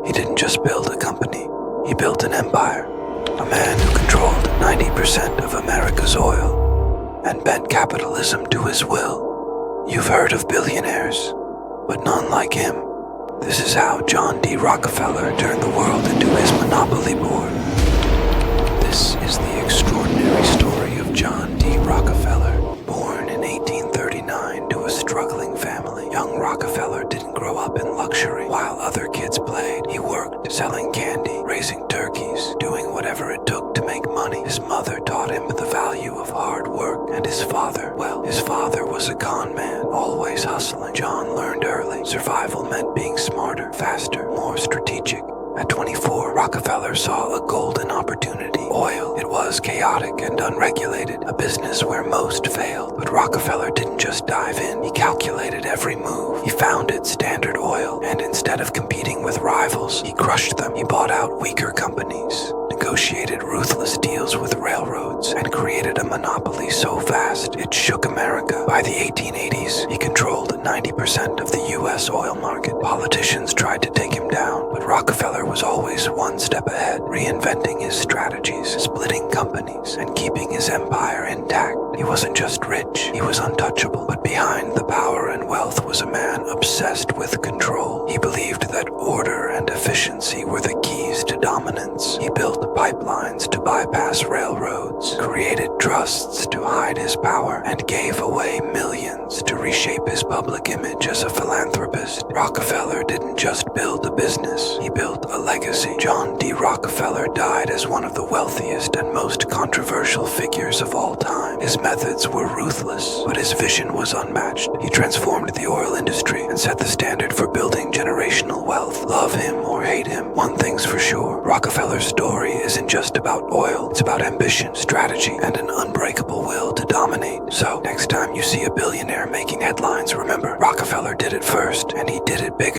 He didn't just build a company, he built an empire. A man who controlled 90% of America's oil and bent capitalism to his will. You've heard of billionaires, but none like him. This is how John D. Rockefeller turned the world into his monopoly board. This is the extraordinary story of John D. Rockefeller. Born in 1839 to a struggling family, young Rockefeller didn't grow up in luxury. While other kids played, he worked, selling candy, raising turkeys, doing whatever it took to make money. His mother taught him the value of hard work, and his father was a con man, always hustling. John learned early. Survival meant being smarter, faster, more strategic. At 24, Rockefeller saw a golden opportunity. Oil. It was chaotic and unregulated, a business where most failed. But Rockefeller didn't just dive in, he calculated every move. He founded Standard Oil, and instead of competing with rivals, he crushed them. He bought out weaker companies, negotiated ruthless deals with railroads, and created a monopoly so vast it shook America. By the 1880s, he controlled 90% of the U.S. oil market. Politicians tried to take him down, but Rockefeller was always one step ahead, reinventing his strategies, splitting companies, and keeping his empire intact. He wasn't just rich, he was untouchable, but behind the power and wealth was a man obsessed with control. He believed that order and efficiency were the keys to dominance. He built pipelines to bypass railroads, created trusts to hide his power, and gave away millions to reshape his public image as a philanthropist. Rockefeller didn't just build a business, he built a legacy. John D. Rockefeller died as one of the wealthiest and most controversial figures of all time. His methods were ruthless, but his vision was unmatched. He transformed the oil industry and set the standard for building generational wealth. Love him or hate him, one thing's for sure: Rockefeller's story isn't just about oil, it's about ambition, strategy, and an unbreakable will to dominate. So, next time you see a billionaire making headlines, remember, Rockefeller did it first, and he did it big.